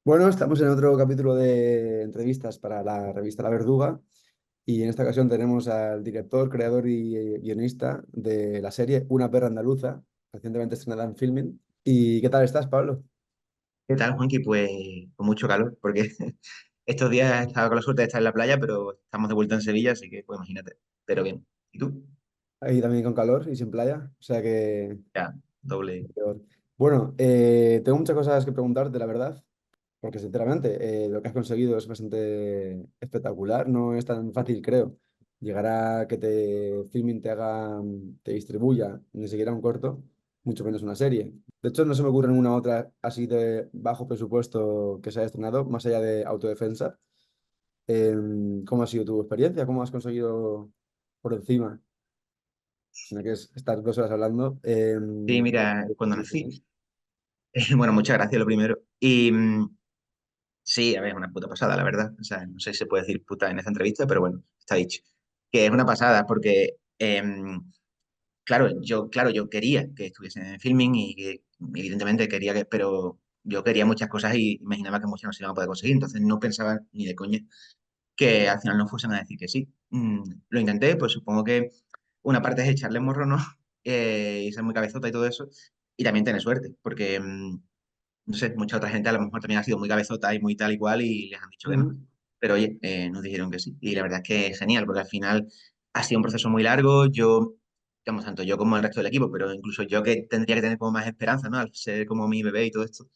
Bueno, estamos en otro capítulo de entrevistas para la revista La Verduga y en esta ocasión tenemos al director, creador y guionista de la serie Una perra andaluza, recientemente estrenada en Filmin. ¿Y qué tal estás, Pablo? ¿Qué tal, Juanqui? Pues con mucho calor, porque estos días he estado con la suerte de estar en la playa, pero estamos de vuelta en Sevilla, así que pues imagínate. Pero bien. ¿Y tú? Ahí también con calor y sin playa, o sea que Ya, doble. peor. Bueno, tengo muchas cosas que preguntarte, la verdad, porque sinceramente lo que has conseguido es bastante espectacular, no es tan fácil, creo, llegar a que te Filmin te haga, te distribuya ni siquiera un corto, mucho menos una serie. De hecho, no se me ocurre ninguna otra así de bajo presupuesto que se haya estrenado, más allá de Autodefensa. ¿Cómo ha sido tu experiencia? ¿Cómo has conseguido por encima, sino que es estar 2 horas hablando? Sí, mira, cuando nací, bueno, muchas gracias lo primero. Y sí, a ver, es una puta pasada, la verdad. O sea, no sé si se puede decir puta en esta entrevista, pero bueno, está dicho. Que es una pasada porque, claro, yo quería que estuviese en filming y que evidentemente quería que, pero yo quería muchas cosas y imaginaba que muchas no se iban a poder conseguir, entonces no pensaba ni de coña que al final no fuesen a decir que sí. Lo intenté, pues supongo que una parte es echarle morro, ¿no? Y ser muy cabezota y todo eso, y también tener suerte, porque, no sé, mucha otra gente a lo mejor también ha sido muy cabezota y muy tal y cual y les han dicho que no. Ujú, Pero oye, nos dijeron que sí. Y la verdad es que es genial, porque al final ha sido un proceso muy largo. Yo, digamos, tanto yo como el resto del equipo, pero incluso yo que tendría que tener como más esperanza, ¿no? Al ser como mi bebé y todo esto,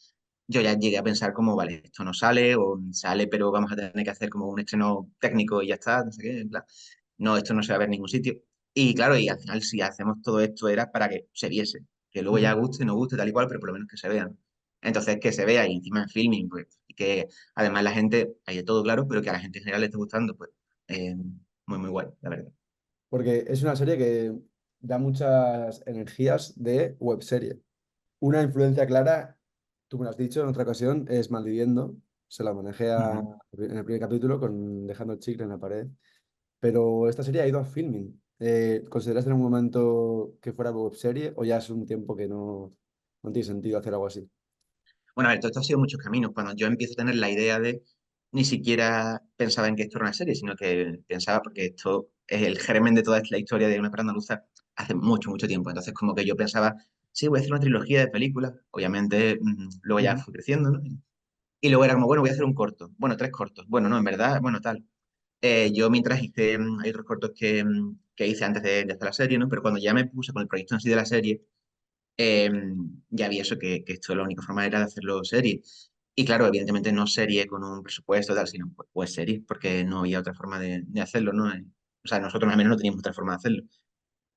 yo ya llegué a pensar como, vale, esto no sale o sale, pero vamos a tener que hacer como un estreno técnico y ya está, no sé qué, en plan, no, esto no se va a ver en ningún sitio. Y claro, y al final si hacemos todo esto era para que se viese, que luego ya ujú. guste, no guste, tal y cual, pero por lo menos que se vean. Entonces, que se vea y encima en filming, pues, y que además la gente, hay de todo claro, pero que a la gente en general le esté gustando, pues, muy, muy guay, la verdad. Porque es una serie que da muchas energías de webserie. Una influencia clara, tú me lo has dicho en otra ocasión, es Malviviendo. Se la manejé Ujú. en el primer capítulo con Dejando el chicle en la pared. Pero esta serie ha ido a filming. ¿Consideraste en un momento que fuera webserie o ya es un tiempo que no tiene sentido hacer algo así? Bueno, a ver, todo esto ha sido muchos caminos. Cuando yo empiezo a tener la idea de, ni siquiera pensaba en que esto era una serie, sino que pensaba, porque esto es el germen de toda la historia de una perra andaluza hace mucho, mucho tiempo. Entonces, como que yo pensaba, sí, voy a hacer una trilogía de películas. Obviamente, luego ya Ujú, fui creciendo, ¿no? Y luego era como, bueno, voy a hacer un corto. Bueno, tres cortos. Bueno, no, en verdad, bueno, tal. Yo mientras hice, hay otros cortos que hice antes de hacer la serie, ¿no? Pero cuando ya me puse con el proyecto en sí de la serie, eh, ya vi eso, que esto la única forma era de hacerlo serie. Y claro, evidentemente no serie con un presupuesto tal, sino pues serie, porque no había otra forma de hacerlo, ¿no? O sea, nosotros al menos no teníamos otra forma de hacerlo.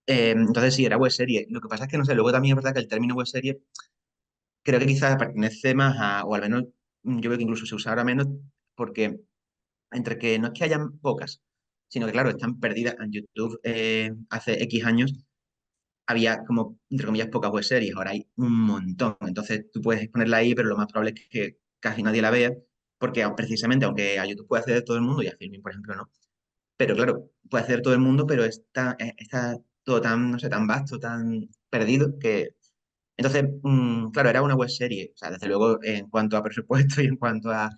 Entonces sí, era web serie. Lo que pasa es que, no sé, luego también es verdad que el término web serie creo que quizás pertenece más a, o al menos yo veo que incluso se usa ahora menos, porque entre que no es que hayan pocas, sino que claro, están perdidas en YouTube hace X años había como, entre comillas, pocas web series, ahora hay un montón. Entonces tú puedes ponerla ahí, pero lo más probable es que casi nadie la vea, porque precisamente, aunque a YouTube puede acceder todo el mundo y a Filmin, por ejemplo, no. Pero claro, puede acceder todo el mundo, pero está todo tan, no sé, tan vasto, tan perdido, que... Entonces, claro, era una web serie. O sea, desde luego, en cuanto a presupuesto y en cuanto a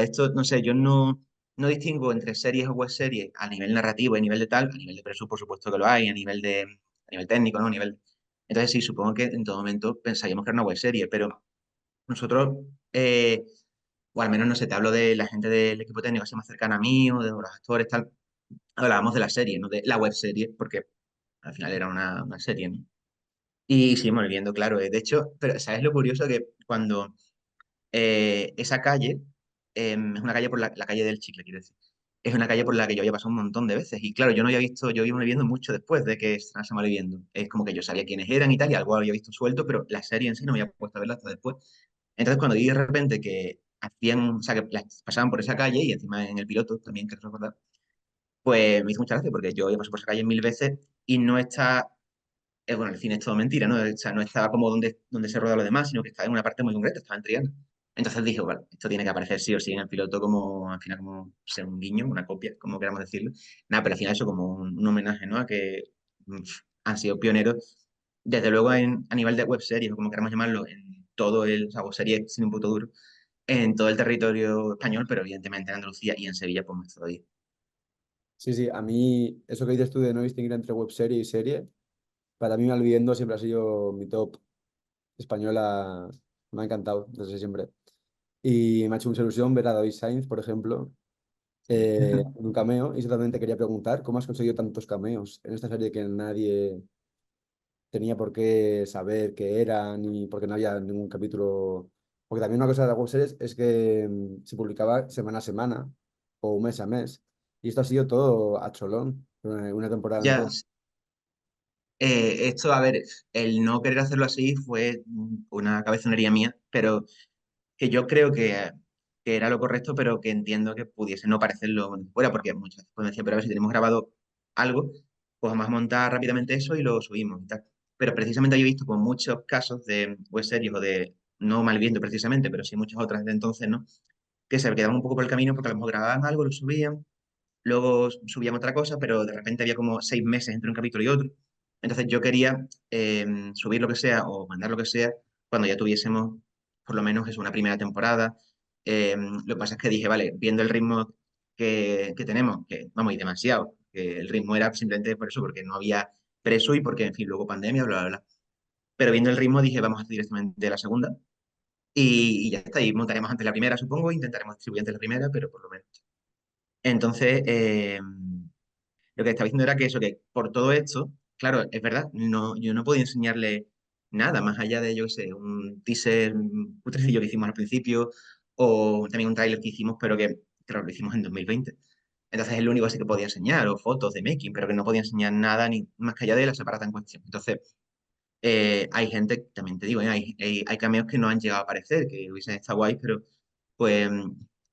esto, no sé, yo no distingo entre series o web series a nivel narrativo y a nivel de tal, a nivel de presupuesto, por supuesto que lo hay, a nivel técnico, ¿no? A nivel... Entonces, sí, supongo que en todo momento pensaríamos que era una web serie, pero nosotros, o al menos no sé, te hablo de la gente del equipo técnico así más cercana a mí o de los actores, tal, hablábamos de la serie, no de la web serie, porque al final era una serie, ¿no? Y seguimos viviendo, claro. De hecho, pero ¿sabes lo curioso? Que cuando esa calle es una calle por la calle del Chicle, quiero decir. Es una calle por la que yo había pasado un montón de veces. Y claro, yo no había visto, yo iba viviendo mucho después de que estrenase Malviviendo. Es como que yo sabía quiénes eran y tal, y algo había visto suelto, pero la serie en sí no me había puesto a verla hasta después. Entonces, cuando vi de repente que hacían, o sea, que pasaban por esa calle y encima en el piloto también, que recordar, pues me hizo mucha gracia porque yo había pasado por esa calle mil veces y no está bueno, el cine es todo mentira, ¿no? O sea, no estaba como donde se rueda lo demás, sino que estaba en una parte muy concreta, estaba en Triana. Entonces dije, vale, esto tiene que aparecer sí o sí en el piloto como, al final, como ser un guiño, una copia, como queramos decirlo. Nada, pero al final eso como un homenaje, ¿no? A que mm, han sido pioneros, desde luego a nivel de web series, o como queramos llamarlo, en todo el, o sea, web serie sin un puto duro, en todo el territorio español, pero evidentemente en Andalucía y en Sevilla, pues me estoy. Sí, sí, a mí eso que dices tú de no distinguir entre webserie y serie, para mí Malviviendo siempre ha sido mi top española, me ha encantado desde siempre. Y me ha hecho mucha ilusión ver a David Sainz, por ejemplo, Sí. en un cameo. Y eso también te quería preguntar, ¿cómo has conseguido tantos cameos en esta serie que nadie tenía por qué saber qué eran y porque no había ningún capítulo? Porque también una cosa de las webseries es que se publicaba semana a semana o mes a mes. Y esto ha sido todo a cholón, una temporada Ya, entera. esto, a ver, el no querer hacerlo así fue una cabezonería mía, pero que yo creo que era lo correcto, pero que entiendo que pudiese no parecerlo bueno, fuera, porque muchas veces me decían, pero a ver, si tenemos grabado algo, pues vamos a montar rápidamente eso y lo subimos y tal. Pero precisamente yo he visto con muchos casos de web series o de, no Malviendo precisamente, pero sí muchas otras de entonces, ¿no? Que se quedaban un poco por el camino porque a lo mejor grababan algo, lo subían, luego subíamos otra cosa, pero de repente había como 6 meses entre un capítulo y otro. Entonces yo quería subir lo que sea o mandar lo que sea cuando ya tuviésemos por lo menos es una primera temporada. Lo que pasa es que dije, vale, viendo el ritmo que tenemos, que vamos, y demasiado, que el ritmo era simplemente por eso, porque no había preso y porque, en fin, luego pandemia, bla, bla, bla. Pero viendo el ritmo dije, vamos a hacer directamente la segunda y ya está, y montaremos antes la primera, supongo, intentaremos distribuir antes la primera, pero por lo menos. Entonces, lo que estaba diciendo era que eso, que por todo esto, claro, es verdad, no, yo no podía enseñarle nada más allá de, yo qué sé, un teaser putrecillo que hicimos al principio o también un tráiler que hicimos, pero que, claro, lo hicimos en 2020. Entonces es lo único así que podía enseñar, o fotos de making, pero que no podía enseñar nada ni más que allá de la separata en cuestión. Entonces, hay gente, también te digo, hay cameos que no han llegado a aparecer, que hubiesen estado guays, pero pues,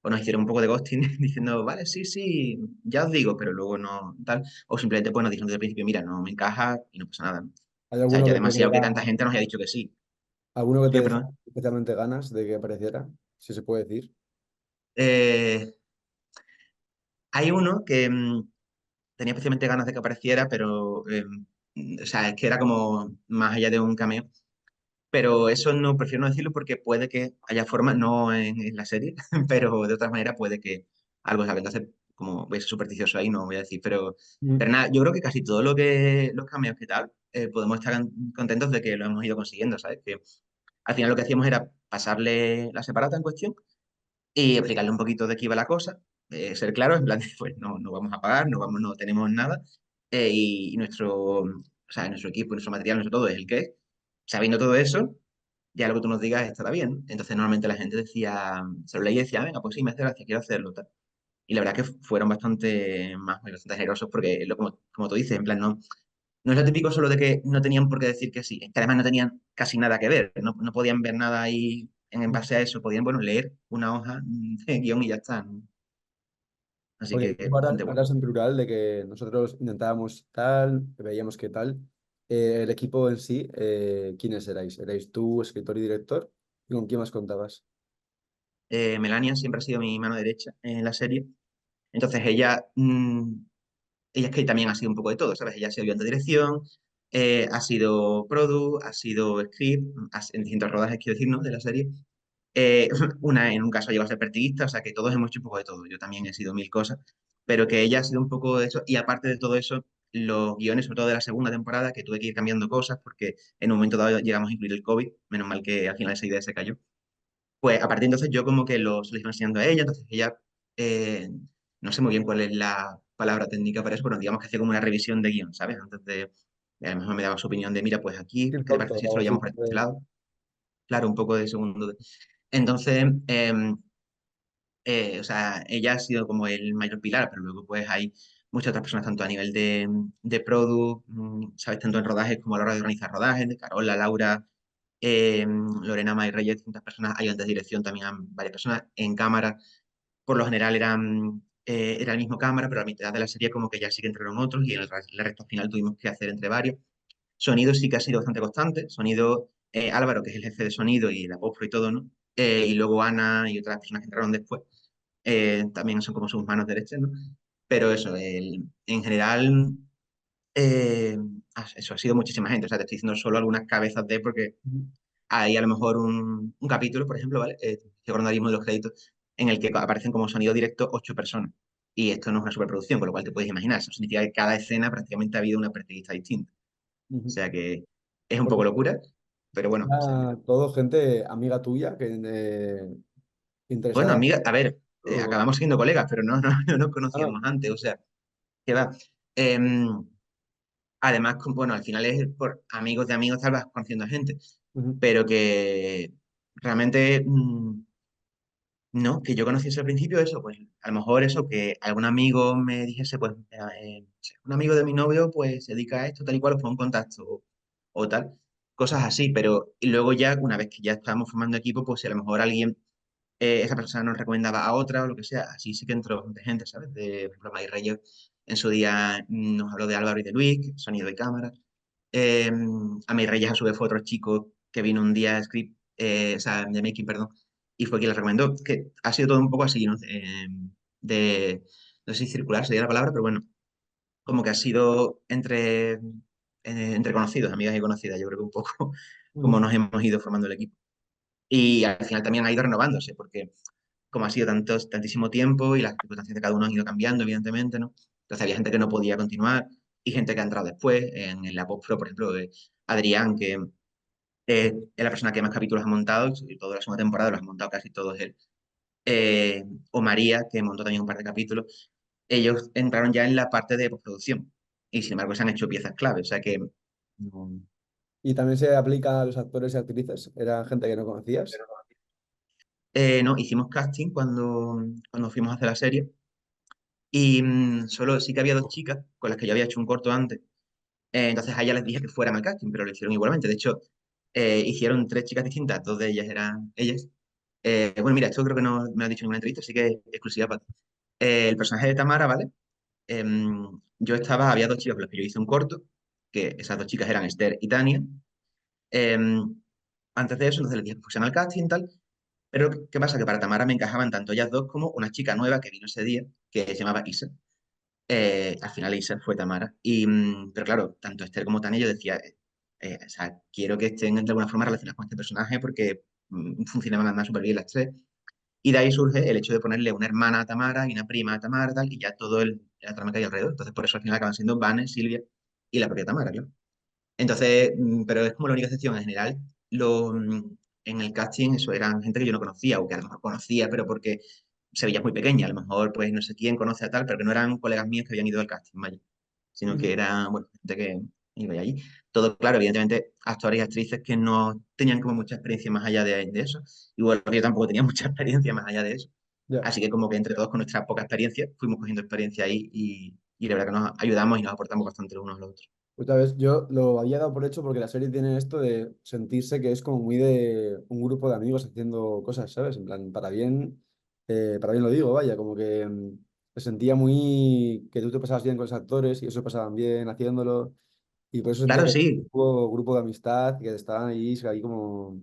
o nos hicieron un poco de ghosting diciendo, vale, sí, sí, ya os digo, pero luego no tal, o simplemente pues nos dijeron desde el principio, mira, no me encaja y no pasa nada. O ¿Hay sea, alguno ya que te demasiado que diera, tanta gente nos haya dicho que sí. alguno que te ¿Qué, dé perdón? especialmente ganas de que apareciera? Si se puede decir. Eh, hay uno que tenía especialmente ganas de que apareciera, pero, o sea, es que era como más allá de un cameo. Pero eso no, prefiero no decirlo porque puede que haya forma, no en la serie, pero de otra manera puede que algo salga. Entonces, como voy a ser supersticioso ahí, no voy a decir, pero Mm. nada, yo creo que casi todo los cameos que tal, podemos estar contentos de que lo hemos ido consiguiendo, ¿sabes? Que al final lo que hacíamos era pasarle la separata en cuestión y explicarle un poquito de qué iba la cosa, ser claros, en plan, de, pues no, no vamos a pagar, no vamos, no tenemos nada, y o sea, nuestro equipo, nuestro material, nuestro todo es el que es. Sabiendo todo eso, ya lo que tú nos digas estará bien. Entonces normalmente la gente decía, se lo leía y decía, venga, pues sí, me hace gracia, quiero hacerlo, tal. Y la verdad que fueron bastante más, bastante generosos porque, como tú dices, en plan, no, no es lo típico solo de que no tenían por qué decir que sí, es que además no tenían casi nada que ver, no, no podían ver nada ahí en base a eso, podían, bueno, leer una hoja de guión y ya está, ¿no? Así Porque que tú bastante bueno. hablas en plural de que nosotros intentábamos tal, veíamos qué tal. El equipo en sí, ¿quiénes erais? ¿Erais tú, escritor y director? ¿Y con quién más contabas? Melania siempre ha sido mi mano derecha en la serie, entonces ella es que también ha sido un poco de todo, ¿sabes? Ella ha sido ayudante de dirección, ha sido produ, ha sido script, en distintos rodajes, quiero decir, ¿no? De la serie. En un caso llegó a ser pertiguista, o sea que todos hemos hecho un poco de todo. Yo también he sido mil cosas, pero que ella ha sido un poco de eso. Y aparte de todo eso, los guiones, sobre todo de la segunda temporada, que tuve que ir cambiando cosas porque en un momento dado llegamos a incluir el COVID, menos mal que al final esa idea se cayó. Pues a partir de entonces yo como que se lo iba enseñando a ella, entonces ella, eh, no sé muy bien cuál es la palabra técnica para eso, pero digamos que hacía como una revisión de guión, ¿sabes? Antes de, a lo mejor me daba su opinión de, mira, pues aquí, Script ¿qué te parece doctor si o esto algo lo así. llevamos por este lado? Claro, un poco de segundo. Entonces, o sea, ella ha sido como el mayor pilar, pero luego pues hay muchas otras personas, tanto a nivel de product, ¿sabes? Tanto en rodajes como a la hora de organizar rodajes, de Carola, Laura, Lorena May Reyes, distintas personas, ayudantes de dirección también, varias personas en cámara, por lo general era el mismo cámara, pero a mitad de la serie como que ya sí que entraron otros y en el resto final tuvimos que hacer entre varios. Sonido sí que ha sido bastante constante. Sonido, Álvaro, que es el jefe de sonido y la postpro y todo, ¿no? Y luego Ana y otras personas que entraron después, también son como sus manos derechas, ¿no? Pero eso, en general, eso ha sido muchísima gente. O sea, te estoy diciendo solo algunas cabezas de, porque hay a lo mejor un capítulo, por ejemplo, ¿vale? Estoy acordando ahora mismo de los créditos, en el que aparecen como sonido directo 8 personas. Y esto no es una superproducción, con lo cual te puedes imaginar. Eso significa que cada escena prácticamente ha habido una perspectiva distinta. O Ujú. sea que es un Porque poco locura, pero bueno, o sea, era todo gente amiga tuya que bueno, interesada. amiga, a ver, o- acabamos siendo colegas, pero no nos Ah, no. conocíamos antes, o sea, que va. Em, Además, bueno, al final es por amigos de amigos, tal, vas conociendo a gente, Ujú, pero que realmente no, que yo conociese al principio eso, pues a lo mejor eso, que algún amigo me dijese, pues no sé, un amigo de mi novio pues se dedica a esto, tal y cual, os pongo en contacto o tal, cosas así, pero y luego ya, una vez que ya estábamos formando equipo, pues si a lo mejor alguien, esa persona nos recomendaba a otra o lo que sea, así sí que entró bastante gente, ¿sabes? Por ejemplo, May Reyes en su día nos habló de Álvaro y de Luis, sonido y cámara. Eh, a May Reyes a su vez fue otro chico que vino un día a script, o sea, de making, perdón, y fue quien la recomendó, que ha sido todo un poco así, ¿no? No sé si circular sería la palabra, pero bueno, como que ha sido entre conocidos, amigas y conocidas, yo creo que un poco como ujú, nos hemos ido formando el equipo. Y al final también ha ido renovándose, porque como ha sido tantísimo tiempo y las circunstancias de cada uno han ido cambiando, evidentemente, ¿no? Entonces había gente que no podía continuar y gente que ha entrado después, en la post-pro, por ejemplo, de Adrián, que es la persona que más capítulos ha montado, y toda la segunda temporada lo ha montado casi todos él. O María, que montó también un par de capítulos. Ellos entraron ya en la parte de postproducción y sin embargo se han hecho piezas clave, o sea que no. Y también se aplica a los actores y actrices. Era gente que no conocías. no, hicimos casting cuando fuimos a hacer la serie y solo sí que había dos chicas con las que yo había hecho un corto antes. Entonces a ellas les dije que fueran al casting, pero lo hicieron igualmente. De hecho, hicieron tres chicas distintas, dos de ellas eran ellas. Bueno, mira, esto creo que no me lo han dicho en ninguna entrevista, así que es exclusiva para ti. El personaje de Tamara, ¿vale? Había dos chicas con las que yo hice un corto, que esas dos chicas eran Esther y Tania. Em, Antes de eso, entonces les dije que fuesen al casting y tal. Pero ¿qué pasa? Que para Tamara me encajaban tanto ellas dos como una chica nueva que vino ese día, que se llamaba Isa. Al final Isa fue Tamara. Pero claro, tanto Esther como Tania yo decía, o sea, quiero que estén de alguna forma relacionadas con este personaje porque funcionaban además súper bien las tres. Y de ahí surge el hecho de ponerle una hermana a Tamara y una prima a Tamara, tal, y ya todo la trama que hay alrededor. Entonces, por eso al final acaban siendo Vane, Silvia y la propia Tamara, claro. Entonces, pero es como la única excepción. En general, en el casting, eso eran gente que yo no conocía, o que a lo mejor conocía, pero porque Sevilla es muy pequeña. A lo mejor, pues, no sé quién conoce a tal, pero que no eran colegas míos que habían ido al casting, vaya. Sino que Ujú. eran, bueno, gente que iba allí. Todo, claro, evidentemente, actores y actrices que no tenían como mucha experiencia más allá de eso. Igual que yo tampoco tenía mucha experiencia más allá de eso. Ya. Así que como que entre todos con nuestra poca experiencia fuimos cogiendo experiencia ahí y la verdad que nos ayudamos y nos aportamos bastante los unos a los otros. Pues sabes, yo lo había dado por hecho porque la serie tiene esto de sentirse que es como muy de un grupo de amigos haciendo cosas, ¿sabes? En plan, para bien lo digo, vaya, como que se sentía muy que tú te pasabas bien con los actores y eso pasaban bien haciéndolo y por eso sentía Claro, que era un sí. grupo de amistad que estaban ahí como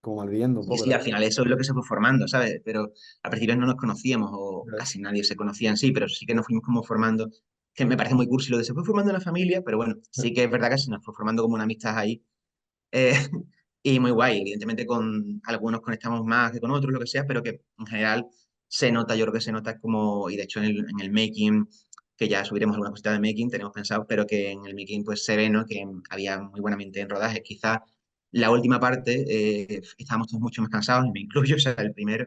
malviviendo un Sí, poco sí, al también. final eso es lo que se fue formando, ¿sabes? Pero al principio no nos conocíamos o ¿Sabes? casi nadie se conocía en sí, pero sí que nos fuimos como formando, que me parece muy cursi lo de se fue formando en la familia, pero bueno, sí que es verdad que se nos fue formando como una amistad ahí. eh, y muy guay, evidentemente con algunos conectamos más que con otros, lo que sea, pero que en general se nota, yo creo que se nota como, y de hecho en el making, que ya subiremos alguna cosita de making, tenemos pensado, pero que en el making pues se ve, ¿no? Que había muy buen ambiente en rodaje. Quizá la última parte estábamos todos mucho más cansados, y me incluyo, o sea, el primero.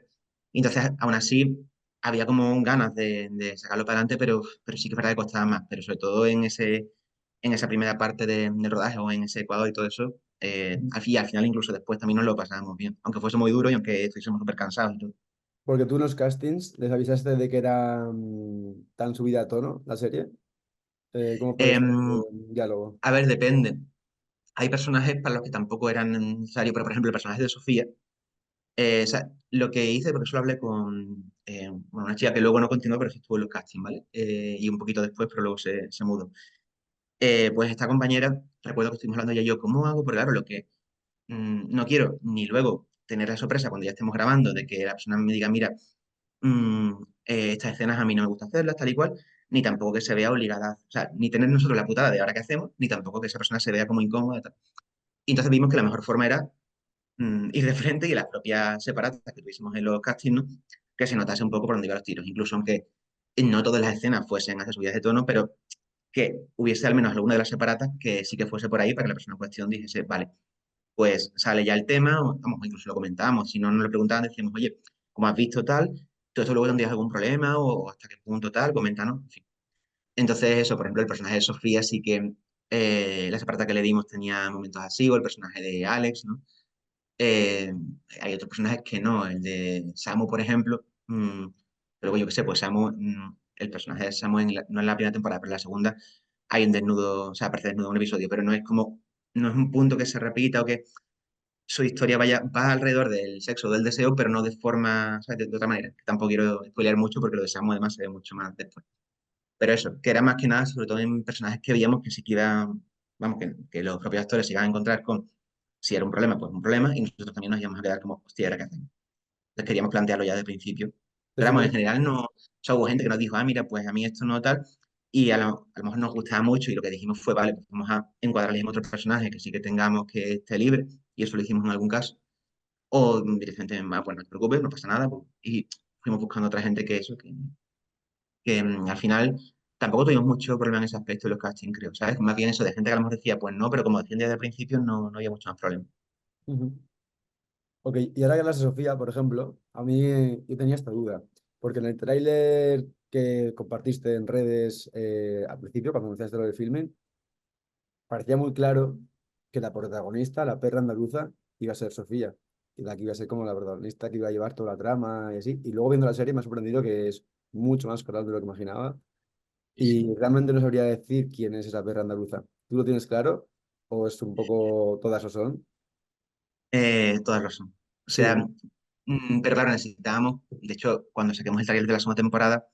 Y entonces, aún así, había como ganas de sacarlo para adelante, pero sí que es verdad que costaba más, pero sobre todo en esa primera parte del rodaje o en ese Ecuador y todo eso, al final incluso después también nos lo pasábamos bien, aunque fuese muy duro y aunque estuviésemos súper cansados y todo. Porque tú en los castings les avisaste de que era tan subida a tono la serie. ¿Cómo fue ese Em, diálogo? a ver, depende. Hay personajes para los que tampoco eran necesarios, pero por ejemplo el personaje de Sofía, o sea, lo que hice, porque eso lo hablé con bueno, una chica que luego no continuó, pero sí estuvo en los castings, ¿vale? Y un poquito después, pero luego se mudó. Pues esta compañera, recuerdo que estuvimos hablando ella y yo, ¿cómo hago? Porque claro, lo que no quiero ni luego tener la sorpresa cuando ya estemos grabando de que la persona me diga, mira, mm, estas escenas a mí no me gusta hacerlas, tal y cual, ni tampoco que se vea obligada, o sea, ni tener nosotros la putada de ahora qué hacemos, ni tampoco que esa persona se vea como incómoda. Tal. Y entonces vimos que la mejor forma era, ir de frente y las propias separatas que tuviésemos en los castings, ¿no? Que se notase un poco por dónde iban los tiros, incluso aunque no todas las escenas fuesen hacia subidas de tono, pero que hubiese al menos alguna de las separatas que sí que fuese por ahí para que la persona en cuestión dijese, vale, pues sale ya el tema, o, vamos, incluso lo comentábamos, si no nos lo preguntaban, decíamos, oye, como has visto tal, ¿tú esto luego tendrías algún problema o hasta qué punto tal? Coméntanos, en fin. Entonces, eso, por ejemplo, el personaje de Sofía sí que la separata que le dimos tenía momentos así, o el personaje de Alex, ¿no? Eh, Hay otros personajes que no, el de Samu, por ejemplo, pero yo qué sé, pues Samu, el personaje de Samu no en la primera temporada, pero en la segunda hay un desnudo, o sea, aparece desnudo en un episodio, pero no es como, no es un punto que se repita o que su historia va alrededor del sexo o del deseo, pero no de forma, o sea, de otra manera. Que tampoco quiero spoilear mucho porque lo de Samu además se ve mucho más después. Pero eso, que era más que nada, sobre todo en personajes que veíamos que sí que iban, vamos, que los propios actores se iban a encontrar con, si era un problema, pues un problema, y nosotros también nos íbamos a quedar como, hostia, ¿ahora qué hacemos? Entonces queríamos plantearlo ya de principio. Te Pero vamos, en sientes... general no, o sea, hubo gente que nos dijo, ah, mira, pues a mí esto no tal, y a lo mejor nos gustaba mucho, y lo que dijimos fue, vale, pues vamos a encuadrarles en otro personaje que sí que tengamos que esté libre, y eso lo hicimos en algún caso. O directamente, pues no te preocupes, no pasa nada, pues, y fuimos buscando otra gente que eso, que al final tampoco tuvimos mucho problema en ese aspecto de los castings, creo, ¿sabes? Más bien eso de gente que a lo mejor decía, pues no, pero como decían desde el principio, no había mucho más problema. Ujú. Ok, y ahora que hablas de Sofía, por ejemplo, a mí yo tenía esta duda, porque en el tráiler que compartiste en redes al principio, cuando anunciaste lo del filming, parecía muy claro que la protagonista, la perra andaluza, iba a ser Sofía, y la que iba a ser como la protagonista que iba a llevar toda la trama y así. Y luego viendo la serie me ha sorprendido que es mucho más coral de lo que imaginaba, Sí, sí. y realmente no sabría decir quién es esa perra andaluza. ¿Tú lo tienes claro? ¿O es un poco todas lo son? Todas razón. O Sí, sea, ¿no? pero claro, necesitábamos, de hecho, cuando saquemos el trailer de la segunda temporada,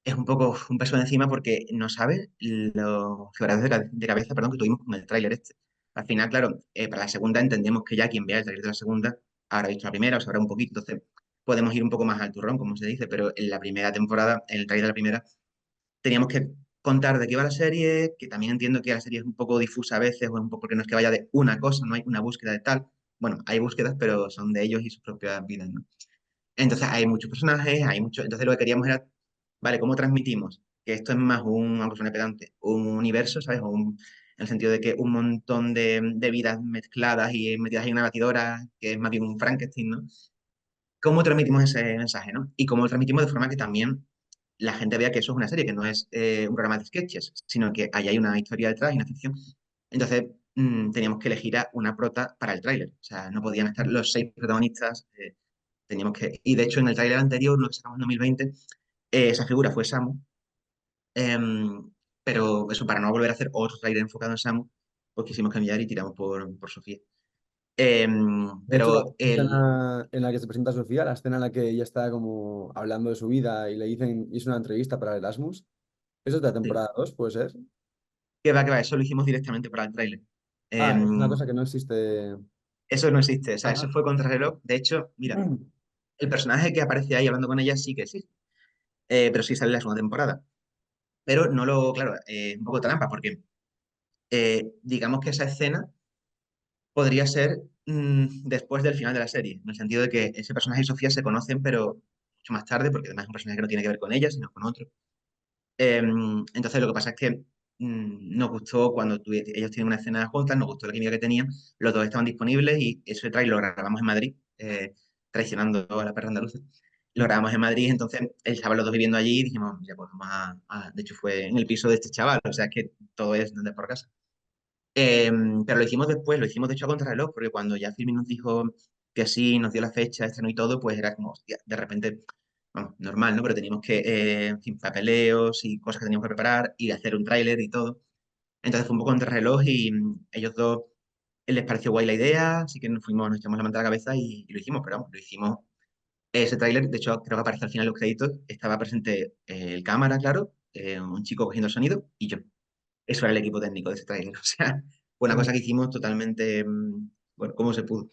es un poco un peso de encima porque no sabes los quebraderos de cabeza, perdón, que tuvimos con el tráiler este. Al final, claro, para la segunda entendemos que ya quien vea el tráiler de la segunda habrá visto la primera o sabrá un poquito, entonces podemos ir un poco más al turrón, como se dice, pero en la primera temporada, en el tráiler de la primera, teníamos que contar de qué va la serie, que también entiendo que la serie es un poco difusa a veces, o un poco porque no es que vaya de una cosa, no hay una búsqueda de tal. Bueno, hay búsquedas, pero son de ellos y sus propias vidas, ¿no? Entonces hay muchos personajes, hay mucho. Entonces lo que queríamos era, vale, ¿cómo transmitimos? Que esto es más un, aunque suene pedante, un universo, ¿sabes? En el sentido de que un montón de vidas mezcladas y metidas en una batidora, que es más bien un Frankenstein, ¿no? ¿Cómo transmitimos ese mensaje, no? Y cómo lo transmitimos de forma que también la gente vea que eso es una serie, que no es un programa de sketches, sino que ahí hay una historia detrás y una ficción. Entonces, teníamos que elegir a una prota para el tráiler. O sea, no podían estar los seis protagonistas. Teníamos que... Y de hecho, en el tráiler anterior, lo que sacamos en 2020, esa figura fue Samu. Pero eso, para no volver a hacer otro tráiler enfocado en Samu, pues quisimos cambiar y tiramos por Sofía. De hecho, Pero la el, escena en la que se presenta Sofía, la escena en la que ella está como hablando de su vida y le dicen, hizo una entrevista para Erasmus, eso es de la sí, temporada 2, ¿puede ser? que va, eso lo hicimos directamente para el tráiler. Ah, es una Em, cosa que no existe. Eso no existe, o sea, eso Ajá. fue contrarreloj. De hecho, mira, el personaje que aparece ahí hablando con ella sí que existe, pero sí sale en la segunda temporada. Pero no lo, claro, un poco trampa, porque digamos que esa escena podría ser después del final de la serie, en el sentido de que ese personaje y Sofía se conocen, pero mucho más tarde, porque además es un personaje que no tiene que ver con ella, sino con otro. Entonces, lo que pasa es que nos gustó cuando ellos tienen una escena juntas, nos gustó la química que tenían, los dos estaban disponibles y ese trailer lo grabamos en Madrid, traicionando a la perra andaluza. Lo grabamos en Madrid, entonces estaban los dos viviendo allí y dijimos, ya pues vamos de hecho fue en el piso de este chaval, o sea es que todo es de por casa. Pero lo hicimos después, lo hicimos de hecho a contrarreloj, porque cuando ya Filmin nos dijo que sí, nos dio la fecha, estreno y todo, pues era como, hostia, de repente, bueno, normal, ¿no? Pero teníamos que, en fin, papeleos y cosas que teníamos que preparar y hacer un tráiler y todo. Entonces fue un poco contrarreloj y ellos dos les pareció guay la idea, así que nos fuimos, nos echamos la manta a la cabeza y lo hicimos, pero vamos, lo hicimos. Ese tráiler, de hecho, creo que aparece al final de los créditos, estaba presente el cámara, claro, un chico cogiendo el sonido y yo. Eso era el equipo técnico de ese tráiler. O sea, fue una cosa que hicimos totalmente, bueno, como se pudo.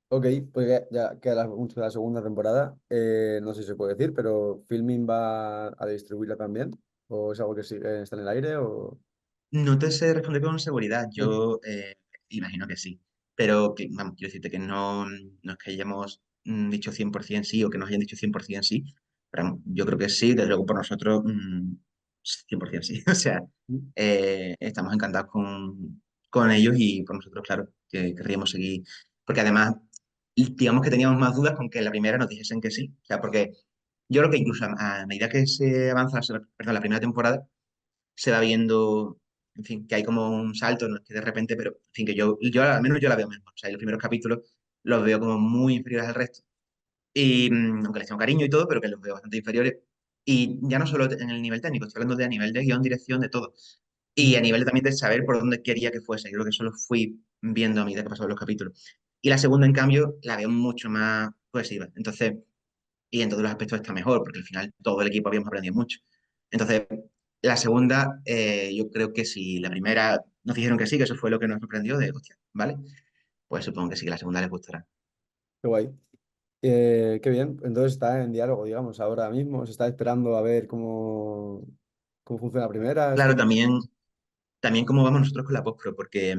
Ok, pues ya queda mucho de la segunda temporada. No sé si se puede decir, pero ¿Filmin va a distribuirla también? ¿O es algo que sigue, está en el aire? O... No te sé responder con seguridad. Sí. Yo imagino que sí. pero que, vamos, quiero decirte que no es que hayamos dicho 100% sí o que nos hayan dicho 100% sí, pero vamos, yo creo que sí, desde luego por nosotros 100% sí. O sea, estamos encantados con ellos y por nosotros, claro, que querríamos seguir, porque además, digamos que teníamos más dudas con que la primera nos dijesen que sí, o sea, porque yo creo que incluso a medida que se avanza, perdón, la primera temporada, se va viendo, en fin, que hay como un salto, no es que de repente, pero en fin, que yo al menos yo la veo mejor. O sea, los primeros capítulos los veo como muy inferiores al resto. Y aunque les tengo cariño y todo, pero que los veo bastante inferiores. Y ya no solo en el nivel técnico, estoy hablando de a nivel de guión, dirección, de todo. Y a nivel también de saber por dónde quería que fuese. Yo creo que eso lo fui viendo a medida que pasaban los capítulos. Y la segunda, en cambio, la veo mucho más cohesiva. Entonces, y en todos los aspectos está mejor, porque al final todo el equipo habíamos aprendido mucho. Entonces, la segunda, yo creo que si la primera nos dijeron que sí, que eso fue lo que nos sorprendió, de hostia, ¿vale? Pues supongo que sí, que la segunda les gustará. Qué guay. Qué bien. Entonces está en diálogo, digamos, ahora mismo. Se está esperando a ver cómo funciona la primera. Claro, también cómo vamos nosotros con la postpro, porque,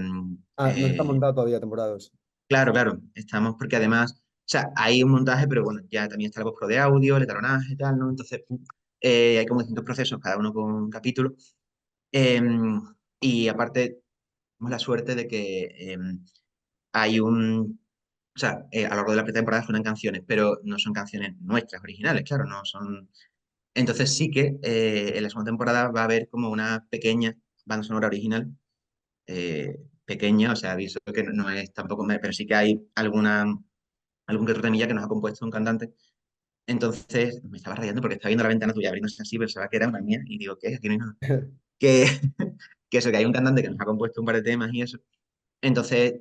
Ah, no está montado todavía temporadas. claro, claro, estamos, porque además, o sea, hay un montaje, pero bueno, ya también está la postpro de audio, el talonaje y tal, ¿no? Entonces, hay como distintos procesos, cada uno con un capítulo. Em, y aparte, tenemos la suerte de que hay un, o sea, a lo largo de la pretemporada suenan canciones, pero no son canciones nuestras, originales, claro, no son. Entonces sí que en la segunda temporada va a haber como una pequeña banda sonora original, pequeña, o sea, aviso que no es tampoco, pero sí que hay algún que otro temilla que nos ha compuesto un cantante. Entonces me estaba rayando porque estaba viendo la ventana tuya abriéndose así, pensaba que era una mía, y digo, ¿qué? Aquí no hay nada. Que, que eso, que hay un cantante que nos ha compuesto un par de temas y eso. Entonces,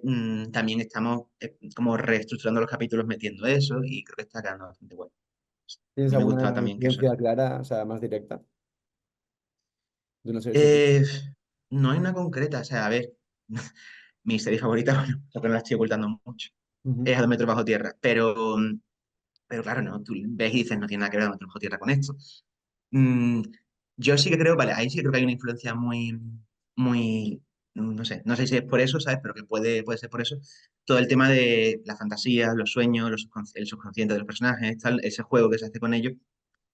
también estamos como reestructurando los capítulos metiendo eso y creo que está quedando bastante bueno. A ¿Tienes mí me gusta alguna también que eso. influencia clara, o sea, más directa de una serie de ese Eh, no hay una concreta, o sea, a ver, mi serie favorita, bueno, lo que no la estoy ocultando mucho, tipo? es A 2 metros bajo tierra, pero claro, no, tú ves y dices, no tiene nada que ver A 2 metros bajo tierra con esto. Mm, yo sí que creo, vale, ahí sí que creo que hay una influencia muy, no sé si es por eso, ¿sabes? Pero que puede ser por eso. Todo el tema de la fantasía, los sueños, el subconsciente de los personajes, tal, ese juego que se hace con ellos,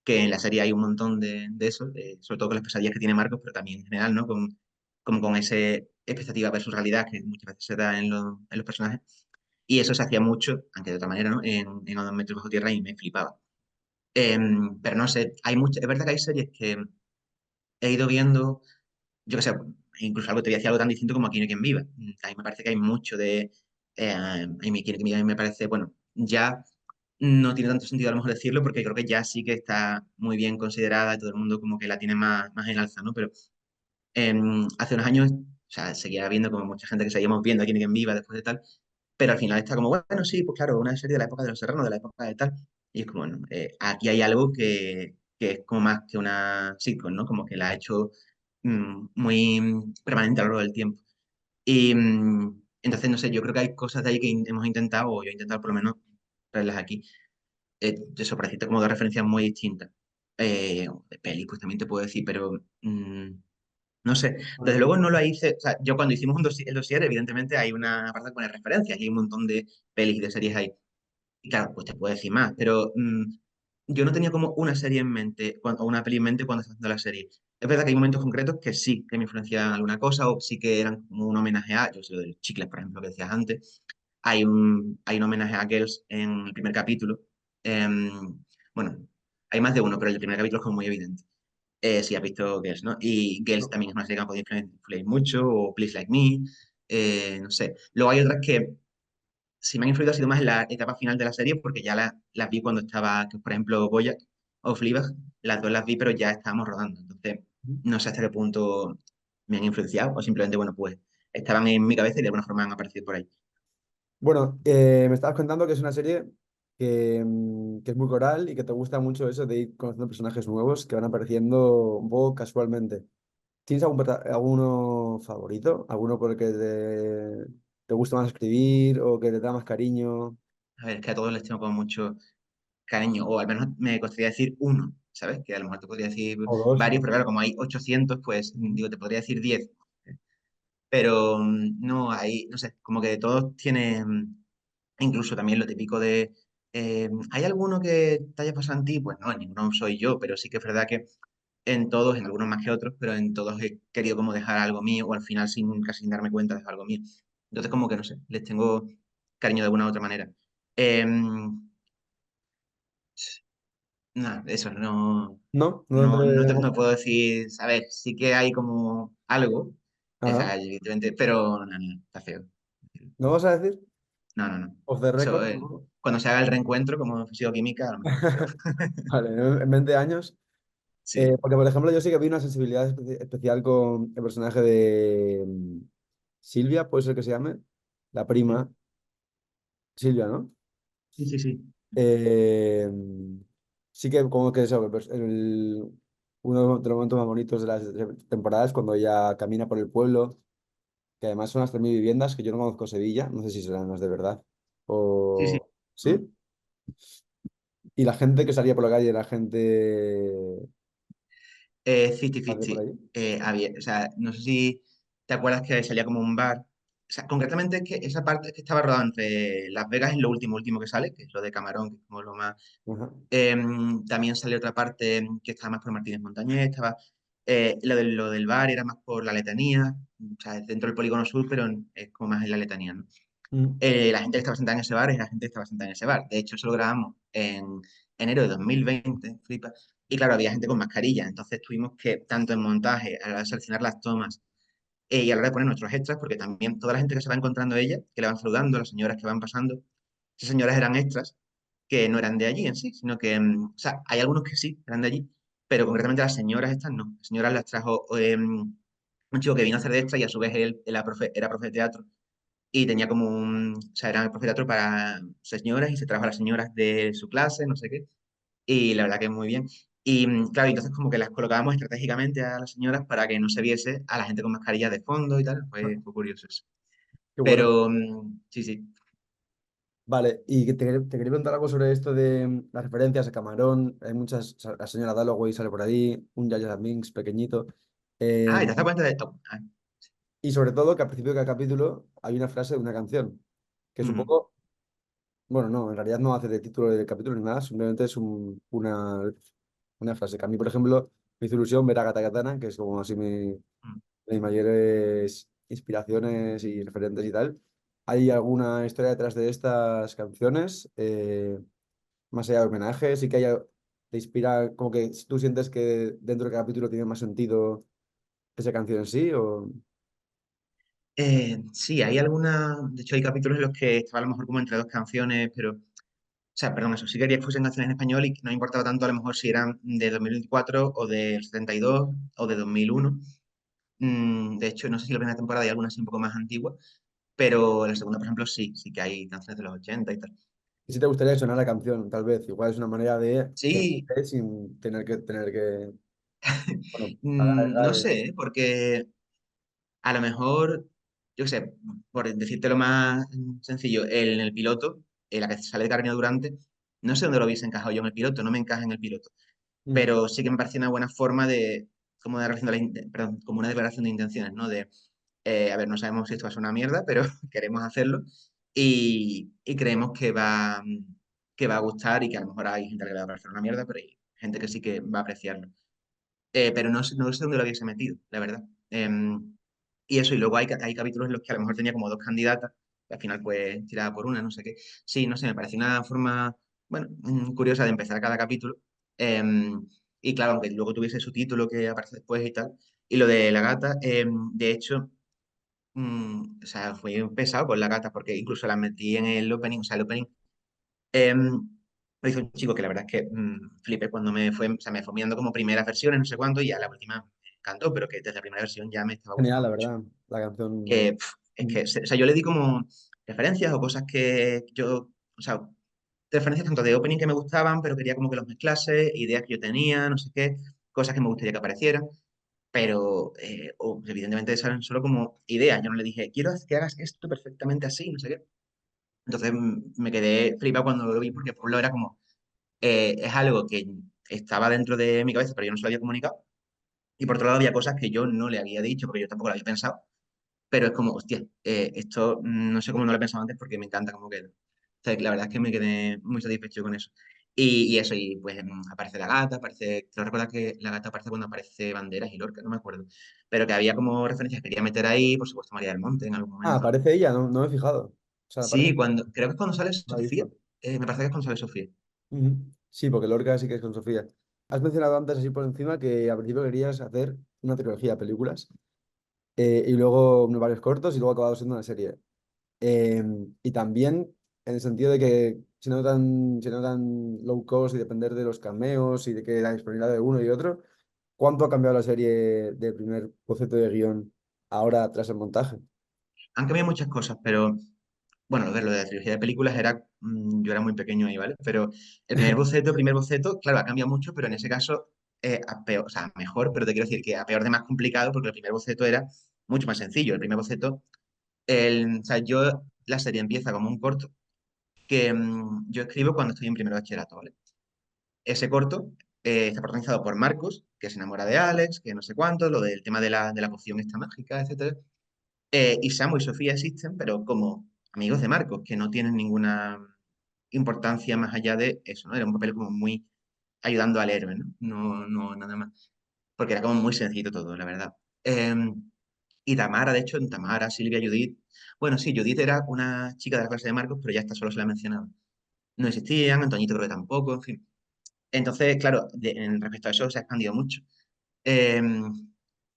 que en la serie hay un montón de eso, sobre todo con las pesadillas que tiene Marcos, pero también en general, ¿no? Como con ese expectativa versus realidad que muchas veces se da en los personajes. Y eso se hacía mucho, aunque de otra manera, ¿no? En A 2 metros bajo tierra y me flipaba. Pero no sé, es verdad que hay series que he ido viendo, yo qué sé, incluso algo te voy a decir algo tan distinto como Aquí no hay quien viva. A mí me parece que hay mucho de. A mí Aquí no hay quien viva a mí me parece, bueno, ya no tiene tanto sentido a lo mejor decirlo porque creo que ya sí que está muy bien considerada y todo el mundo como que la tiene más en alza, ¿no? Pero hace unos años, o sea, seguía viendo como mucha gente que seguíamos viendo Aquí no hay quien viva después de tal, pero al final está como, bueno, sí, pues claro, una serie de la época de los Serranos, de la época de tal. Y es como, bueno, aquí hay algo que es como más que una sitcom, ¿no? Como que la ha hecho muy permanente a lo largo del tiempo. Y entonces, no sé, yo creo que hay cosas de ahí que hemos intentado, o yo he intentado por lo menos traerlas aquí. Eso, para decirte como dos referencias muy distintas. De pelis, pues también te puedo decir, pero no sé. Desde luego no lo hice, o sea, yo cuando hicimos el dossier, evidentemente hay una parte que pone referencias y hay un montón de pelis y de series ahí. Y claro, pues te puedo decir más, pero yo no tenía como una serie en mente o una peli en mente cuando estaba haciendo la serie. Es verdad que hay momentos concretos que sí, que me influencian alguna cosa o sí que eran como un homenaje a, yo sé, lo de los chicles, por ejemplo, que decías antes. Hay un homenaje a Girls en el primer capítulo. Bueno, hay más de uno, pero el primer capítulo es como muy evidente. Si has visto Girls, ¿no? Y Girls No. también es una serie que me ha podido influir mucho, o Please Like Me, no sé. Luego hay otras que si me han influido ha sido más en la etapa final de la serie, porque ya las vi cuando estaba, que, por ejemplo, BoJack o Fleabag, las dos las vi, pero ya estábamos rodando. Entonces, no sé hasta qué punto me han influenciado, o simplemente, bueno, pues estaban en mi cabeza y de alguna forma han aparecido por ahí. Bueno, me estabas contando que es una serie que es muy coral y que te gusta mucho eso de ir conociendo personajes nuevos que van apareciendo un poco casualmente. ¿Tienes alguno favorito? ¿Alguno por el que te gusta más escribir o que te da más cariño? A ver, es que a todos les tengo como mucho cariño, o al menos me costaría decir uno, ¿sabes? Que a lo mejor te podría decir O dos. varios, pero claro, como hay 800 pues digo, te podría decir 10. pero no hay, no sé, como que todos tienen, incluso también lo típico de, ¿hay alguno que te haya pasado en ti? Pues no, en ninguno soy yo, pero sí que es verdad que en todos, en algunos más que otros, pero en todos he querido como dejar algo mío, o al final sin casi sin darme cuenta dejar algo mío. Entonces como que no sé, les tengo cariño de alguna u otra manera. Nada, eso no, ¿No? ¿No no, no, te... no puedo decir, a ver, sí que hay como algo, o Ajá. sea, evidentemente, pero no, no, está feo. ¿No vas a decir? No, no, no. Off the Eso, record, ¿no? cuando se haga el reencuentro, como físico-química, a lo mejor, pero Vale, en 20 años. sí, Porque, por ejemplo, yo sí que vi una sensibilidad especial con el personaje de Silvia, puede ser que se llame, la prima, Silvia, ¿no? sí, sí, sí, Eh, sí que como que eso, uno de los momentos más bonitos de las temporadas es cuando ella camina por el pueblo, que además son las 3.000 viviendas, que yo no conozco Sevilla, no sé si serán las de verdad. sí, sí. O... Mm. ¿Sí? Y la gente que salía por la calle, la gente... ¿Había por 50-50. ahí? O sea, no sé si te acuerdas que salía como un bar. O sea, concretamente es que esa parte es que estaba rodada entre Las Vegas y lo último, último que sale, que es lo de Camarón, que es como lo más. Ajá. También salió otra parte que estaba más por Martínez Montañés, estaba lo del bar era más por la letanía, o sea, es dentro del polígono sur, pero es como más en la letanía, ¿no? Mm, La gente que estaba sentada en ese bar es la gente que estaba sentada en ese bar. De hecho, eso lo grabamos en enero de 2020, flipa. Y claro, había gente con mascarilla, entonces tuvimos que, tanto en montaje, a la hora de seleccionar las tomas y a la hora de poner nuestros extras, porque también toda la gente que se va encontrando ella, que le van saludando, las señoras que van pasando, esas señoras eran extras que no eran de allí en sí, sino que, o sea, hay algunos que sí, eran de allí, pero concretamente las señoras estas no. Las señoras las trajo un chico que vino a hacer de extra y a su vez él era profe de teatro y tenía como un, o sea, era el profe de teatro para señoras y se trajo a las señoras de su clase, no sé qué, y la verdad que muy bien. Y claro, entonces como que las colocábamos estratégicamente a las señoras para que no se viese a la gente con mascarillas de fondo y tal, fue curioso eso. qué bueno. Pero sí, sí. Vale, y que te quería preguntar algo sobre esto de las referencias a Camarón. Hay muchas, la señora Dalloway sale por ahí, un Jar Binks pequeñito. Ah, ¿y Eh, te has dado cuenta de esto? y sobre todo que al principio de cada capítulo hay una frase de una canción, que es un Ujú, poco, bueno, no, en realidad no hace de título del capítulo ni nada, simplemente es una frase. Que a mí, por ejemplo, me hizo ilusión ver a Gata Katana, que es como así ujú. mis mayores inspiraciones y referentes y tal. ¿Hay alguna historia detrás de estas canciones? Más allá de homenajes y que haya, te inspira, como que tú sientes que dentro del capítulo tiene más sentido esa canción en sí, o... Sí, hay alguna, de hecho hay capítulos en los que estaba a lo mejor como entre dos canciones, pero, o sea, perdón, eso, sí quería que fuesen canciones en español y que no importaba tanto a lo mejor si eran de 2024 o del 72 o de 2001. De hecho, no sé si la primera temporada hay alguna así un poco más antigua, pero la segunda, por ejemplo, sí, sí que hay canciones de los 80 y tal. Y si te gustaría sonar la canción, tal vez, igual es una manera de que Sí, sin tener que, bueno, no alargar. sé, ¿eh? Porque a lo mejor, yo qué sé, por decirte lo más sencillo, en el piloto, en la que sale de Carolina Durante, no sé dónde lo hubiese encajado yo en el piloto, no me encaja en el piloto, Mm. pero sí que me parecía una buena forma de, como, perdón, como una declaración de intenciones, ¿no? De, a ver, no sabemos si esto va a ser una mierda, pero queremos hacerlo y creemos que va a gustar y que a lo mejor hay gente que le va a parecer una mierda, pero hay gente que sí que va a apreciarlo. Pero no sé dónde lo hubiese metido, la verdad. Y eso, y luego hay capítulos en los que a lo mejor tenía como dos candidatas, y al final pues tiraba por una, no sé qué. Sí, no sé, me pareció una forma, bueno, curiosa de empezar cada capítulo. Y claro, aunque luego tuviese su título que aparece después y tal. Y lo de la gata, de hecho, o sea, fue pesado con la gata, porque incluso la metí en el opening, o sea, el opening. Lo hizo un chico que la verdad es que flipé cuando o sea, me fue mirando como primeras versiones, no sé cuánto, y a la última me encantó, pero que desde la primera versión ya me estaba Genial, gustando la mucho. verdad, la canción. Que es que, o sea, yo le di como referencias o cosas que yo, o sea, referencias tanto de opening que me gustaban, pero quería como que los mezclase, ideas que yo tenía, no sé qué, cosas que me gustaría que aparecieran, pero evidentemente eran solo como ideas. Yo no le dije, quiero que hagas esto perfectamente así, no sé qué. Entonces me quedé flipado cuando lo vi, porque por un lado era como, es algo que estaba dentro de mi cabeza, pero yo no se lo había comunicado. Y por otro lado había cosas que yo no le había dicho, porque yo tampoco lo había pensado, pero es como, hostia, esto no sé cómo no lo he pensado antes porque me encanta cómo queda. O sea, la verdad es que me quedé muy satisfecho con eso. Y eso, y pues aparece la gata, aparece, creo recordar que la gata aparece cuando aparece Banderas y Lorca, no me acuerdo, pero que había como referencias que quería meter ahí, por supuesto María del Monte en algún Ah, momento. aparece ella, no, no me he fijado. O sea, aparece, Sí, cuando, creo que es cuando sale no la he Sofía, visto. me parece que es cuando sale Sofía. Ujú. Sí, porque Lorca sí que es con Sofía. Has mencionado antes así por encima que al principio querías hacer una trilogía de películas y luego varios cortos y luego ha acabado siendo una serie. Y también en el sentido de que si no tan low cost y depender de los cameos y de que la disponibilidad de uno y otro, ¿cuánto ha cambiado la serie de primer boceto de guión ahora tras el montaje? Han cambiado muchas cosas, pero bueno, lo de la trilogía de películas era, yo era muy pequeño ahí, ¿vale? Pero el primer boceto, claro, ha cambiado mucho, pero en ese caso, a peor, o sea, mejor, pero te quiero decir que a peor de más complicado, porque el primer boceto era mucho más sencillo. El primer boceto, o sea, la serie empieza como un corto que yo escribo cuando estoy en primero de bachillerato, ¿vale? Ese corto está protagonizado por Marcos, que se enamora de Alex, que no sé cuánto, lo del tema de la poción esta mágica, etcétera. Y Samu y Sofía existen, pero como amigos de Marcos, que no tienen ninguna importancia más allá de eso, ¿no? Era un papel como muy ayudando al héroe, ¿no? No, no, nada más. Porque era como muy sencillo todo, la verdad. Eh, y Tamara, de hecho, en Tamara, Silvia, Judith. Bueno, sí, Judith era una chica de la clase de Marcos, pero ya está, solo se la he mencionado. No existían, Antoñito creo que tampoco, en fin. Entonces, claro, respecto a eso se ha expandido mucho. Eh,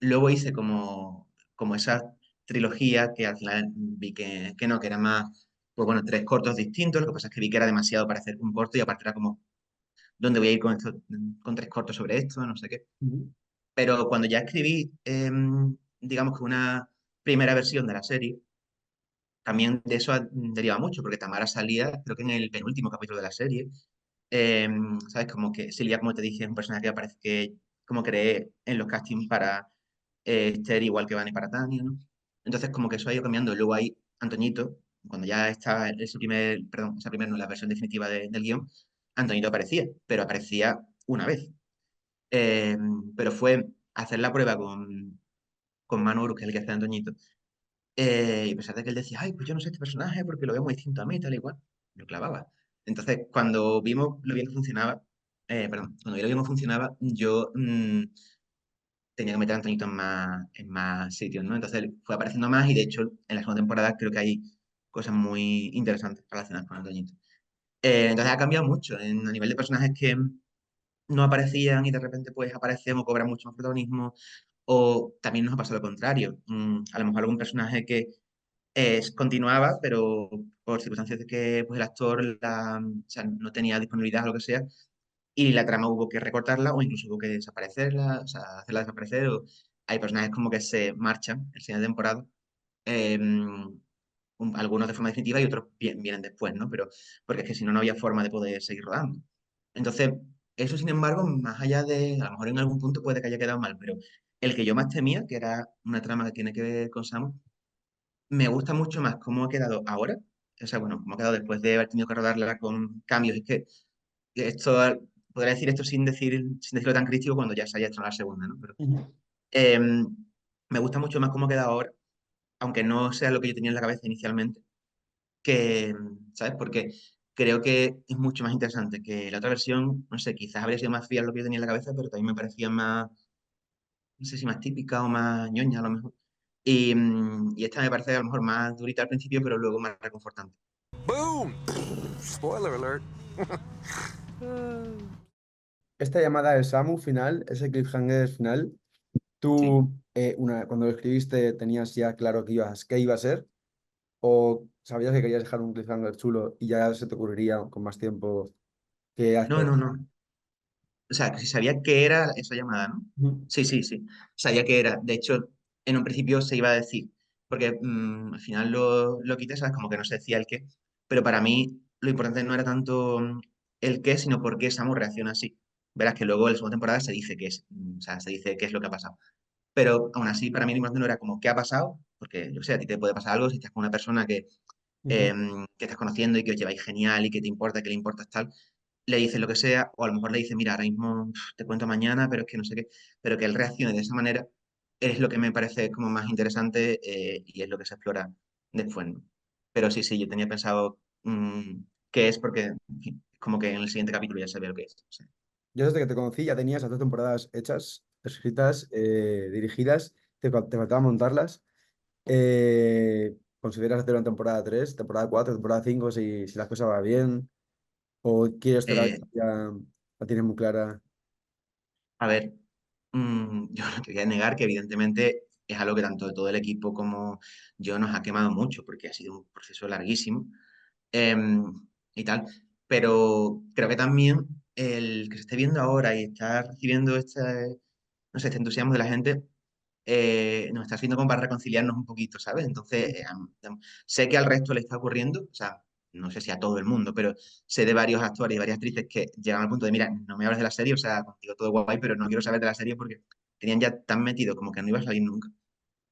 luego hice como esa trilogía que al final vi que no, que eran más, pues bueno, tres cortos distintos. Lo que pasa es que vi que era demasiado para hacer un corto y aparte era como, ¿dónde voy a ir con esto, con tres cortos sobre esto? No sé qué. Ujú. Pero cuando ya escribí, digamos que una primera versión de la serie, también de eso deriva mucho, porque Tamara salía, creo que en el penúltimo capítulo de la serie. Eh, ¿Sabes? Como que Silvia, como te dije, es un personaje que aparece que como creé en los castings para Esther, igual que Vane para Tania, ¿no? Entonces, como que eso ha ido cambiando. Luego hay Antoñito, cuando ya está ese primer, perdón, esa primera, no, la versión definitiva del guión, Antoñito aparecía, pero aparecía una vez. Eh, pero fue hacer la prueba con Manu Brus, que es el que hace de Antoñito, y a pesar de que él decía, ay, pues yo no sé este personaje porque lo veo muy distinto a mí, tal y cual, lo clavaba. Entonces, cuando vimos lo bien que funcionaba, perdón, cuando vi lo bien que funcionaba, yo tenía que meter a Antoñito en más sitios, ¿no? Entonces él fue apareciendo más y de hecho en la segunda temporada creo que hay cosas muy interesantes relacionadas con Antoñito. Entonces ha cambiado mucho a nivel de personajes que no aparecían y de repente pues aparecen o cobran mucho más protagonismo. O también nos ha pasado lo contrario. A lo mejor algún personaje que continuaba, pero por circunstancias de que pues, el actor o sea, no tenía disponibilidad o lo que sea, y la trama hubo que recortarla o incluso hubo que desaparecerla, o sea, hacerla desaparecer. O hay personajes como que se marchan el siguiente temporada, eh, algunos de forma definitiva y otros vienen después, ¿no? Pero porque es que si no, no había forma de poder seguir rodando. Entonces, eso sin embargo, más allá de, a lo mejor en algún punto puede que haya quedado mal, pero el que yo más temía, que era una trama que tiene que ver con Samus, me gusta mucho más cómo ha quedado ahora. O sea, bueno, cómo ha quedado después de haber tenido que rodarla con cambios. Es que esto, podría decir esto sin decirlo tan crítico cuando ya se haya estrenado la segunda, ¿no? Pero Ujú. me gusta mucho más cómo ha quedado ahora, aunque no sea lo que yo tenía en la cabeza inicialmente, que, ¿sabes? Porque creo que es mucho más interesante que la otra versión, no sé, quizás habría sido más fiel a lo que yo tenía en la cabeza, pero también me parecía más, no sé si más típica o más ñoña a lo mejor. Y esta me parece a lo mejor más durita al principio, pero luego más reconfortante. Boom! Spoiler alert. Esta llamada de Samu final, ese cliffhanger final, Sí. ¿tú cuando lo escribiste tenías ya claro qué iba a ser? ¿O sabías que querías dejar un cliffhanger chulo y ya se te ocurriría con más tiempo qué No, hacer? no, no. O sea, que si sabía que era esa llamada, ¿no? Ujú. Sí, sí, sí. Sabía que era. De hecho, en un principio se iba a decir, porque al final lo quité, ¿sabes? Como que no se decía el qué. Pero para mí lo importante no era tanto el qué, sino por qué Samu reacciona así. Verás que luego en la segunda temporada se dice qué es, o sea, se dice qué es lo que ha pasado. Pero aún así, para mí lo importante no era como qué ha pasado, porque yo sé, a ti te puede pasar algo si estás con una persona Ujú. que estás conociendo y que os lleváis genial y que te importa, que le importas tal, le dices lo que sea, o a lo mejor le dices, mira, ahora mismo te cuento mañana, pero es que no sé qué, pero que él reaccione de esa manera, es lo que me parece como más interesante y es lo que se explora después, ¿no? Pero sí, sí, yo tenía pensado qué es porque en fin, como que en el siguiente capítulo ya se ve lo que es. O sea, Yo desde que te conocí ya tenías las 2 temporadas hechas, escritas, dirigidas, te faltaba montarlas. ¿Consideras hacer una temporada 3, temporada 4, temporada 5 si las cosas van bien? ¿O quieres esperar eh, que ya la tienes muy clara? a ver, yo no te voy a negar que evidentemente es algo que tanto todo el equipo como yo nos ha quemado mucho porque ha sido un proceso larguísimo em, y tal. Pero creo que también el que se esté viendo ahora y está recibiendo no sé, este entusiasmo de la gente nos está haciendo como para reconciliarnos un poquito, ¿sabes? Entonces, sé que al resto le está ocurriendo, o sea, no sé si a todo el mundo, pero sé de varios actores y varias actrices que llegan al punto de, mira, no me hables de la serie, o sea, contigo todo guay, pero no quiero saber de la serie porque tenían ya tan metido como que no iba a salir nunca.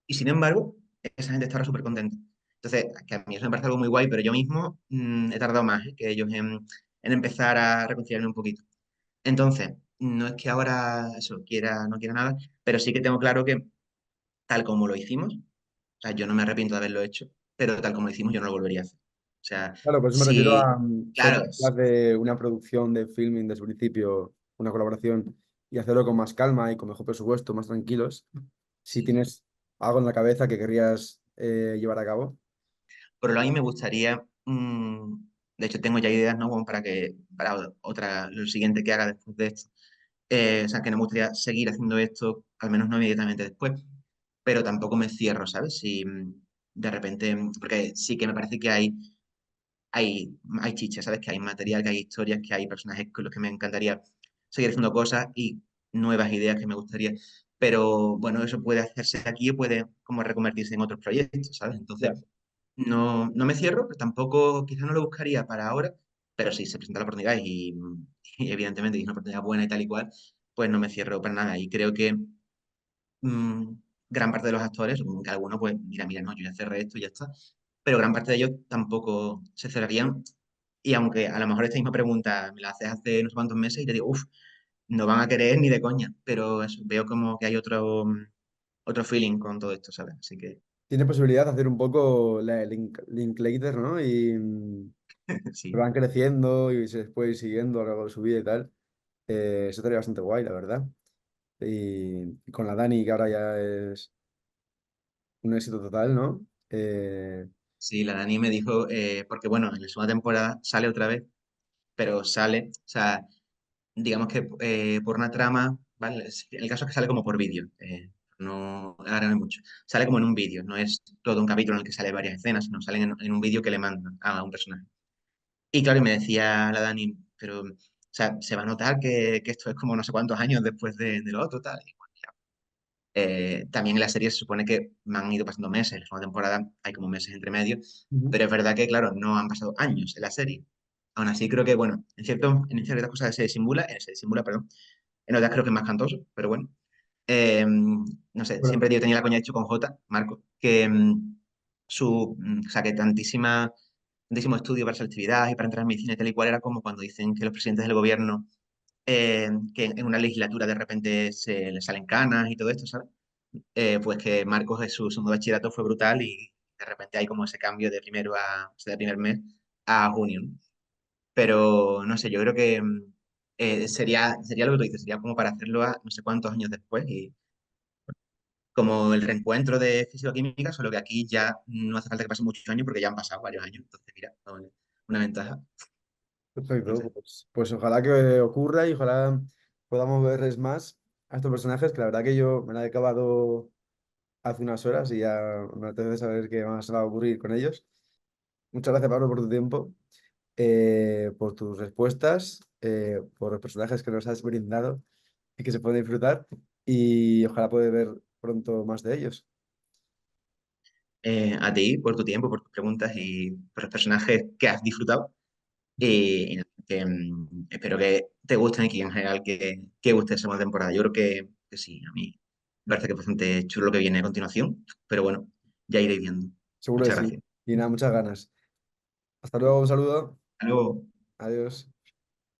Y sin embargo, esa gente está súper contenta. Entonces, que a mí eso me parece algo muy guay, pero yo mismo he tardado más que ellos en empezar a reconciliarme un poquito. Entonces, no es que ahora eso no quiera nada, pero sí que tengo claro que tal como lo hicimos, o sea, yo no me arrepiento de haberlo hecho, pero tal como lo hicimos yo no lo volvería a hacer. O sea, Claro, pues me refiero si, a ser claro, capaz de una producción de filming desde el principio, una colaboración, y hacerlo con más calma y con mejor presupuesto, más tranquilos. Si sí. tienes algo en la cabeza que querrías llevar a cabo. Por lo a mí me gustaría, de hecho tengo ya ideas, ¿no? Como para lo siguiente que haga después de esto. O sea, que no me gustaría seguir haciendo esto, al menos no inmediatamente después, pero tampoco me cierro, ¿sabes? Si de repente, porque sí que me parece que hay chicha, ¿sabes? Que hay material, que hay historias, que hay personajes con los que me encantaría seguir haciendo cosas y nuevas ideas que me gustaría. Pero bueno, eso puede hacerse aquí o puede como reconvertirse en otros proyectos, ¿sabes? Entonces, Ya. no me cierro, pero tampoco, quizás no lo buscaría para ahora, pero si se presenta la oportunidad y evidentemente es una oportunidad buena y tal y cual, pues no me cierro para nada. Y creo que mm, gran parte de los actores, que algunos pues, mira, no, yo ya cerré esto y ya está, pero gran parte de ellos tampoco se cerrarían. Y aunque a lo mejor esta misma pregunta me la haces hace unos cuantos meses y te digo, uff, no van a querer ni de coña, pero eso, veo como que hay otro feeling con todo esto, ¿sabes? Así que Tiene posibilidad de hacer un poco la Linklater, ¿no? Y que sí, van creciendo y se les puede ir siguiendo a lo largo de su vida y tal. Eso estaría bastante guay, la verdad. Y con la Dani, que ahora ya es un éxito total, ¿no? sí, la Dani me dijo, porque bueno, en la segunda temporada sale otra vez, pero sale, o sea, digamos que por una trama, ¿vale? El caso es que sale como por vídeo, no alargarme mucho. Sale como en un vídeo, no es todo un capítulo en el que sale varias escenas, sino salen en un vídeo que le mandan a un personaje. Y claro, y me decía la Dani, pero, o sea, se va a notar que esto es como no sé cuántos años después de lo otro, tal. Y bueno, claro. También en la serie se supone que me han ido pasando meses, en la segunda temporada hay como meses entre medio, Ujú. pero es verdad que, claro, no han pasado años en la serie. Aún así, creo que, bueno, en ciertas cosas se disimula, perdón, en otras creo que es más cantoso, pero bueno. No sé, Bueno, siempre yo tenía la coña hecho con J, Marco, que o sea, que tantísimo estudio para selectividad y para entrar en medicina y tal y cual era como cuando dicen que los presidentes del gobierno, que en una legislatura de repente se les salen canas y todo esto, ¿sabes? Pues que Marcos de su segundo bachillerato fue brutal y de repente hay como ese cambio de o sea, de primer mes a junio, ¿no? Pero no sé, yo creo que sería lo que tú dices, sería como para hacerlo a no sé cuántos años después y como el reencuentro de físico-química, solo que aquí ya no hace falta que pasen muchos años porque ya han pasado varios años. Entonces, mira, una ventaja. No perfecto. sé. Pues ojalá que ocurra y ojalá podamos verles más a estos personajes, que la verdad que yo me la he acabado hace unas horas y ya me apetece saber qué más va a ocurrir con ellos. Muchas gracias, Pablo, por tu tiempo, por tus respuestas, por los personajes que nos has brindado y que se pueden disfrutar. Y ojalá poder ver pronto más de ellos. A ti por tu tiempo, por tus preguntas y por los personajes que has disfrutado. Y nada, que, espero que te gusten y que en general que guste esa segunda temporada. Yo creo que sí, a mí me parece que es bastante chulo lo que viene a continuación, pero bueno, ya iréis viendo. Seguro que Muchas sí. gracias. Y nada, muchas ganas. Hasta luego, un saludo. Hasta luego. Adiós.